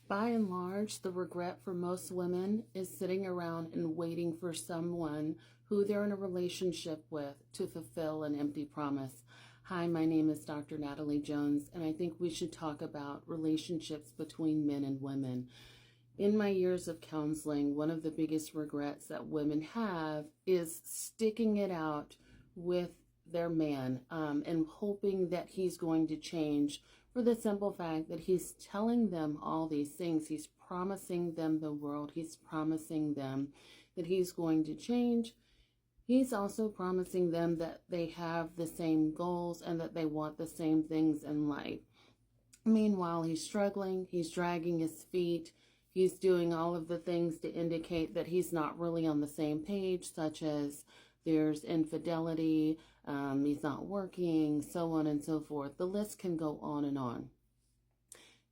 By and large, the regret for most women is sitting around and waiting for someone who they're in a relationship with to fulfill an empty promise. Hi, my name is Dr. Natalie Jones, and I think we should talk about relationships between men and women. In my years of counseling, one of the biggest regrets that women have is sticking it out with their man and hoping that he's going to change, for the simple fact that he's telling them all these things. He's promising them the world. He's promising them that he's going to change. He's also promising them that they have the same goals and that they want the same things in life. Meanwhile, he's struggling, he's dragging his feet, he's doing all of the things to indicate that he's not really on the same page, such as there's infidelity, he's not working, so on and so forth. The list can go on and on.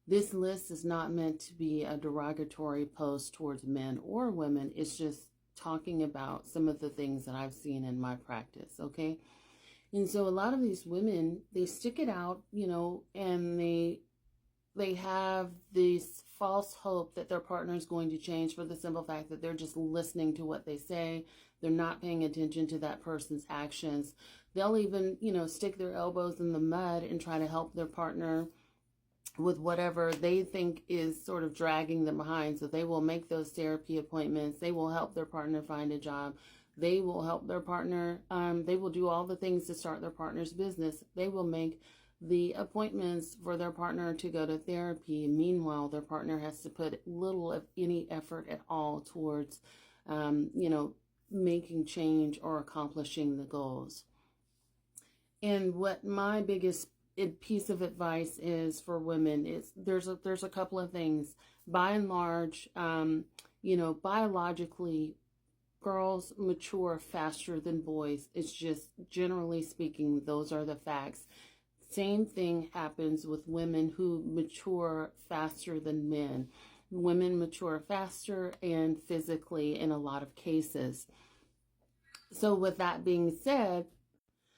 This list is not meant to be a derogatory post towards men or women. It's just talking about some of the things that I've seen in my practice, okay? And so a lot of these women, they stick it out, and they have this false hope that their partner is going to change, for the simple fact that they're just listening to what they say. They're not paying attention to that person's actions. They'll even, stick their elbows in the mud and try to help their partner with whatever they think is sort of dragging them behind. So they will make those therapy appointments. They will help their partner find a job. They will help their partner. They will do all the things to start their partner's business. They will make the appointments for their partner to go to therapy. Meanwhile, their partner has to put little of any effort at all towards, making change or accomplishing the goals. And what my biggest piece of advice is for women is there's a couple of things. By and large, biologically, girls mature faster than boys. It's just, generally speaking, those are the facts. Same thing happens with women who mature faster than men. Women mature faster and physically in a lot of cases. So with that being said,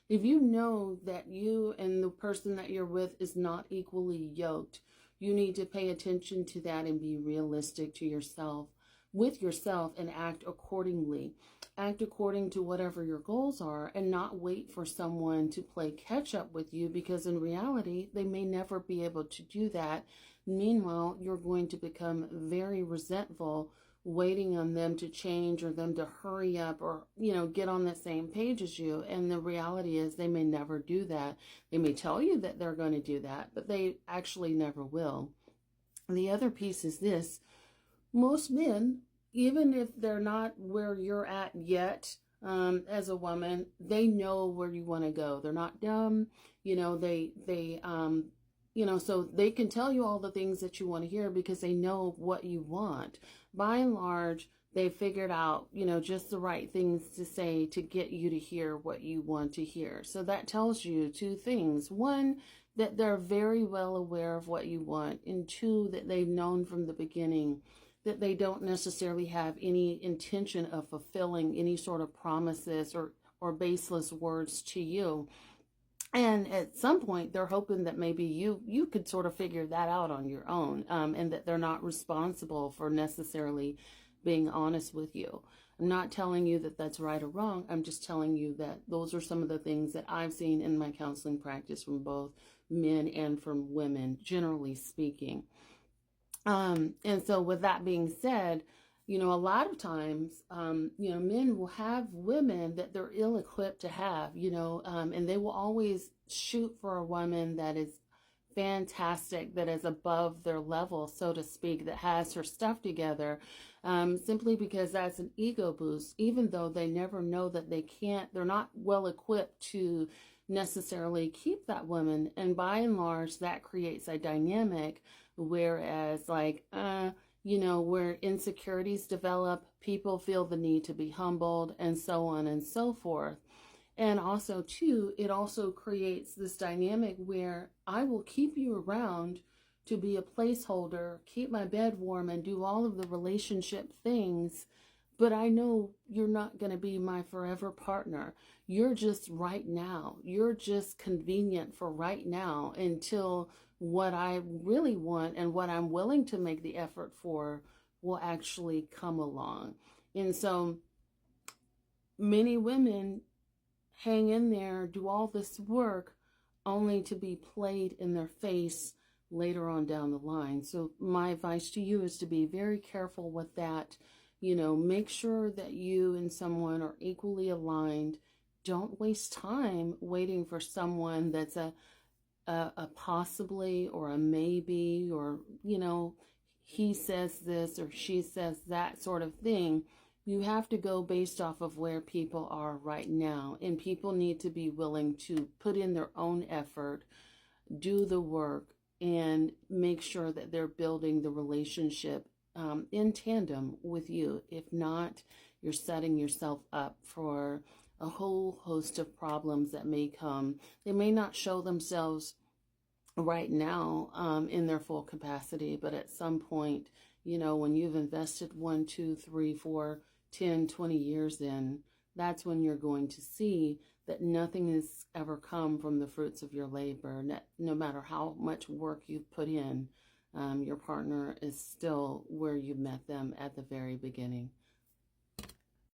if you know that you and the person that you're with is not equally yoked, you need to pay attention to that and be realistic to yourself, with yourself, and act accordingly. Act according to whatever your goals are, and not wait for someone to play catch up with you, because in reality, they may never be able to do that. Meanwhile, you're going to become very resentful, waiting on them to change or them to hurry up or, get on the same page as you. And the reality is they may never do that. They may tell you that they're going to do that, but they actually never will. The other piece is this: most men, even if they're not where you're at yet, as a woman, they know where you want to go. They're not dumb. So they can tell you all the things that you want to hear because they know what you want. By and large, they figured out, just the right things to say to get you to hear what you want to hear. So that tells you two things. One, that they're very well aware of what you want. And two, that they've known from the beginning that they don't necessarily have any intention of fulfilling any sort of promises or baseless words to you. And at some point, they're hoping that maybe you could sort of figure that out on your own, and that they're not responsible for necessarily being honest with you. I'm not telling you that that's right or wrong. I'm just telling you that those are some of the things that I've seen in my counseling practice from both men and from women, generally speaking. And so with that being said, a lot of times, men will have women that they're ill-equipped to have, and they will always shoot for a woman that is fantastic, that is above their level, so to speak, that has her stuff together, simply because that's an ego boost, even though they never know that they're not well equipped to necessarily keep that woman. And by and large, that creates a dynamic, whereas where insecurities develop, people feel the need to be humbled, and so on and so forth. And also, too, it also creates this dynamic where I will keep you around to be a placeholder, keep my bed warm, and do all of the relationship things, but I know you're not going to be my forever partner. You're just right now. You're just convenient for right now until what I really want and what I'm willing to make the effort for will actually come along. And so many women hang in there, do all this work, only to be played in their face later on down the line. So my advice to you is to be very careful with that. Make sure that you and someone are equally aligned. Don't waste time waiting for someone that's a possibly or a maybe, or he says this or she says that sort of thing. You have to go based off of where people are right now, and people need to be willing to put in their own effort, do the work, and make sure that they're building the relationship in tandem with you. If not, you're setting yourself up for a whole host of problems that may come. They may not show themselves right now in their full capacity, but at some point, when you've invested 1, 2, 3, 4, 10, 20 years in, that's when you're going to see that nothing has ever come from the fruits of your labor. No matter how much work you've put in, your partner is still where you met them at the very beginning.